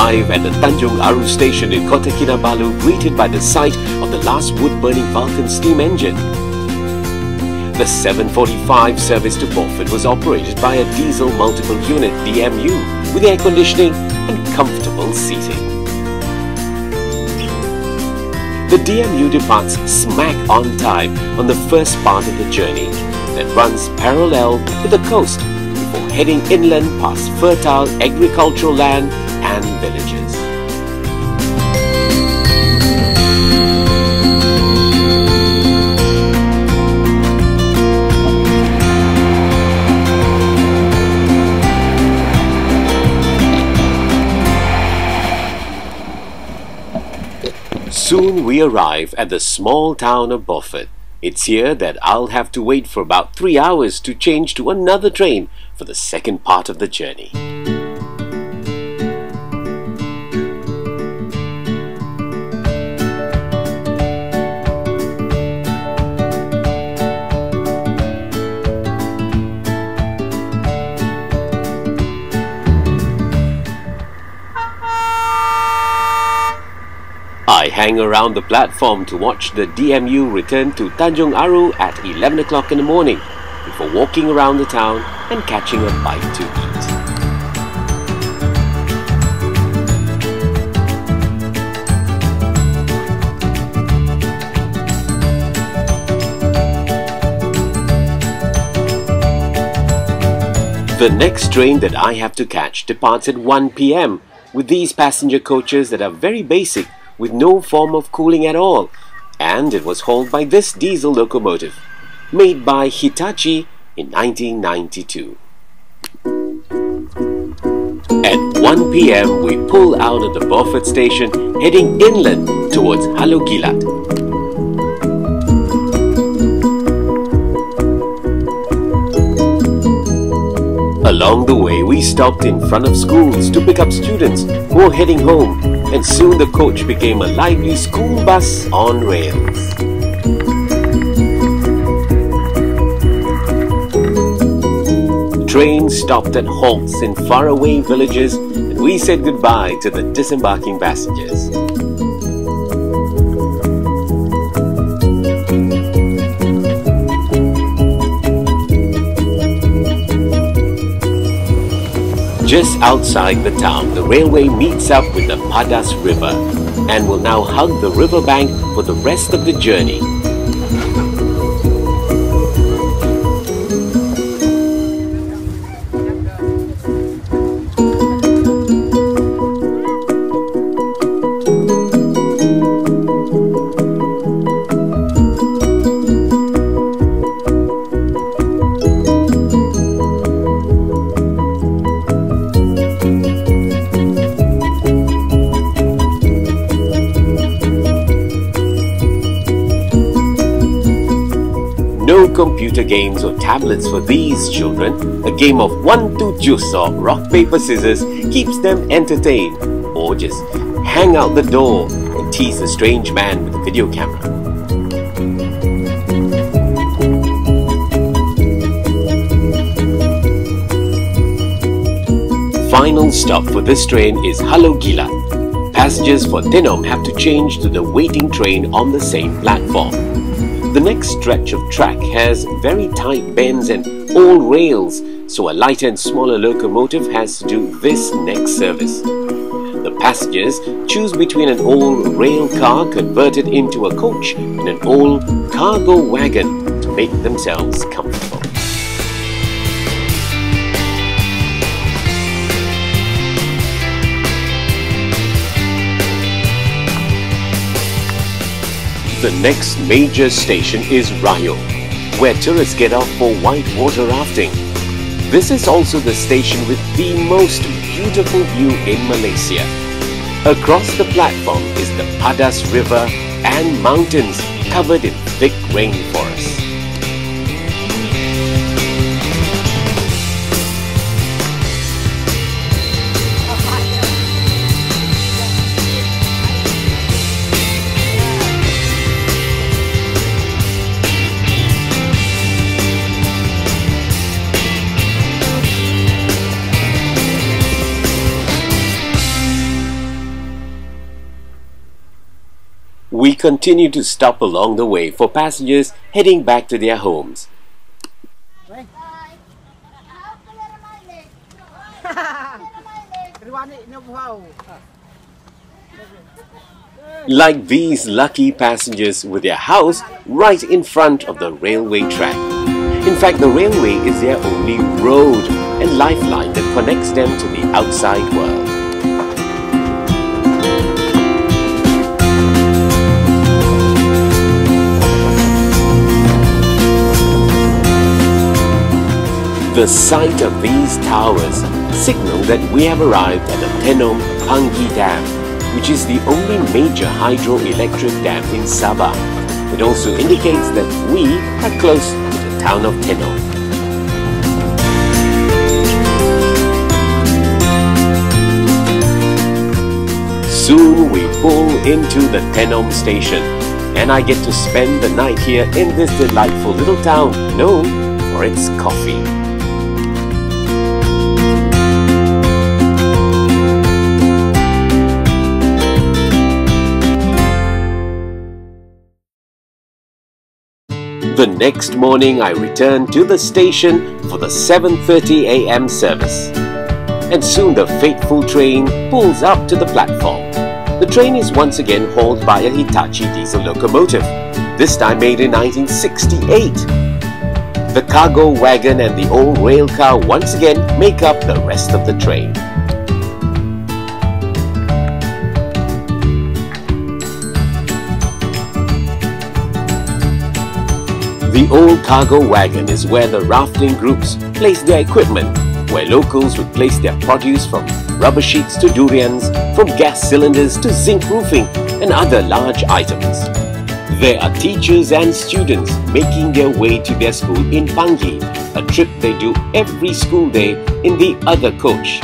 arrive at the Tanjung Aru station in Kota Kinabalu, greeted by the sight of the last wood-burning Vulcan steam engine. The 7:45 service to Beaufort was operated by a diesel multiple unit DMU with air conditioning and comfortable seating. The DMU departs smack on time on the first part of the journey that runs parallel with the coast before heading inland past fertile agricultural land and villages. Soon we arrive at the small town of Beaufort. It's here that I'll have to wait for about 3 hours to change to another train for the second part of the journey. I hang around the platform to watch the DMU return to Tanjung Aru at 11 o'clock in the morning before walking around the town and catching a bite to eat. The next train that I have to catch departs at 1 p.m. with these passenger coaches that are very basic with no form of cooling at all, and it was hauled by this diesel locomotive, made by Hitachi in 1992. At 1 p.m. we pull out of the Beaufort station heading inland towards Halogilat. Along the way, we stopped in front of schools to pick up students who were heading home, and soon the coach became a lively school bus on rails. Train stopped at halts in faraway villages, and we said goodbye to the disembarking passengers. Just outside the town, the railway meets up with the Padas River and will now hug the riverbank for the rest of the journey. No computer games or tablets for these children. A game of 1, 2, juice or rock, paper, scissors keeps them entertained, or just hang out the door and tease the strange man with the video camera. Final stop for this train is Halogilat. Passengers for Tenom have to change to the waiting train on the same platform. The next stretch of track has very tight bends and old rails, so a lighter and smaller locomotive has to do this next service. The passengers choose between an old rail car converted into a coach and an old cargo wagon to make themselves comfortable. The next major station is Rayo, where tourists get off for whitewater rafting. This is also the station with the most beautiful view in Malaysia. Across the platform is the Padas River and mountains covered in thick rainforest. We continue to stop along the way for passengers heading back to their homes. Like these lucky passengers with their house right in front of the railway track. In fact, the railway is their only road and lifeline that connects them to the outside world. The sight of these towers signal that we have arrived at the Tenom Pangi Dam, which is the only major hydroelectric dam in Sabah. It also indicates that we are close to the town of Tenom. Soon we pull into the Tenom station, and I get to spend the night here in this delightful little town known for its coffee. The next morning I returned to the station for the 7:30 AM service. And soon the fateful train pulls up to the platform. The train is once again hauled by a Hitachi diesel locomotive, this time made in 1968. The cargo wagon and the old rail car once again make up the rest of the train. The old cargo wagon is where the rafting groups place their equipment, where locals would place their produce from rubber sheets to durians, from gas cylinders to zinc roofing and other large items. There are teachers and students making their way to their school in Pangi, a trip they do every school day in the other coach.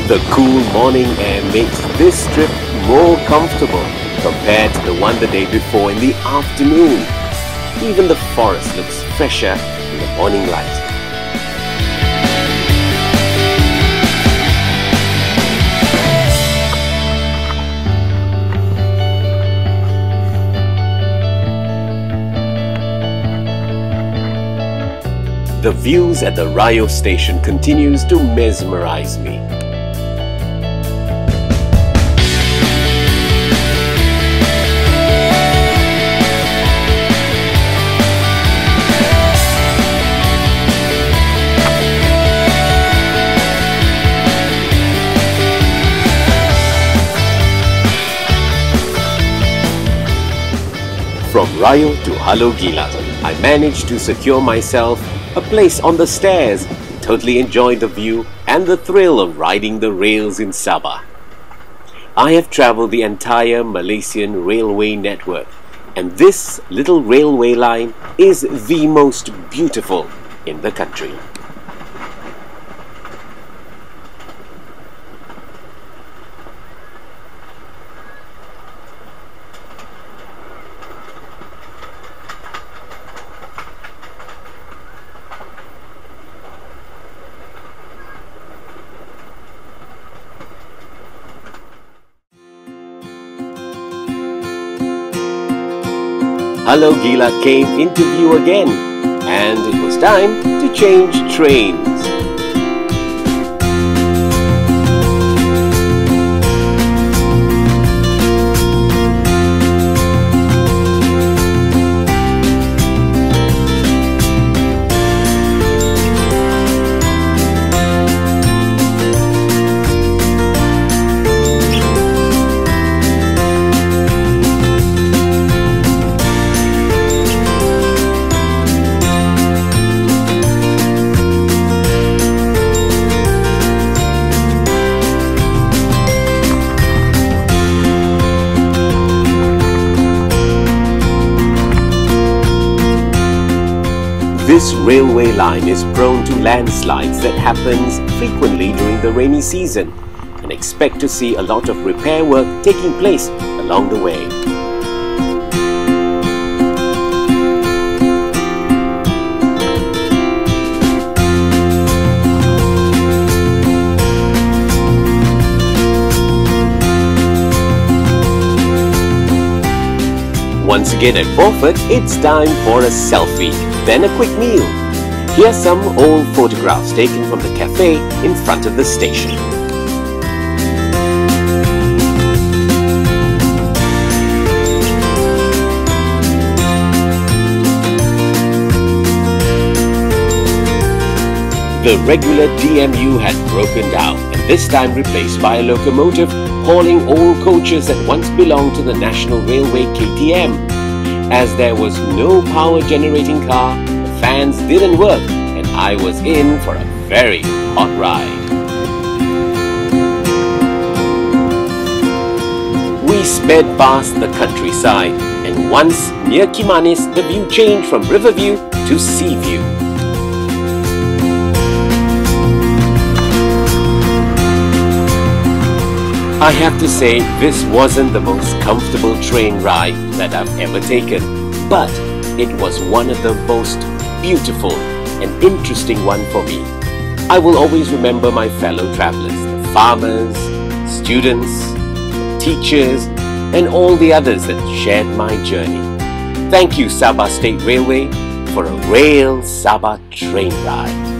The cool morning air makes this trip more comfortable compared to the one the day before in the afternoon. Even the forest looks fresher in the morning light. The views at the Rio station continues to mesmerize me. From Rio to Halo Gila, I managed to secure myself a place on the stairs, totally enjoyed the view and the thrill of riding the rails in Sabah. I have travelled the entire Malaysian railway network, and this little railway line is the most beautiful in the country. Hello Gila came into view again, and it was time to change trains. This railway line is prone to landslides that happens frequently during the rainy season, and expect to see a lot of repair work taking place along the way. Once again at Beaufort, it's time for a selfie, then a quick meal. Here's some old photographs taken from the cafe in front of the station. The regular DMU had broken down, and this time replaced by a locomotive hauling old coaches that once belonged to the National Railway KTM. As there was no power generating car, the fans didn't work, and I was in for a very hot ride. We sped past the countryside, and once near Kimanis, the view changed from river view to sea view. I have to say, this wasn't the most comfortable train ride that I've ever taken, but it was one of the most beautiful and interesting one for me. I will always remember my fellow travelers, the farmers, students, teachers, and all the others that shared my journey. Thank you, Sabah State Railway, for a Rail Sabah train ride.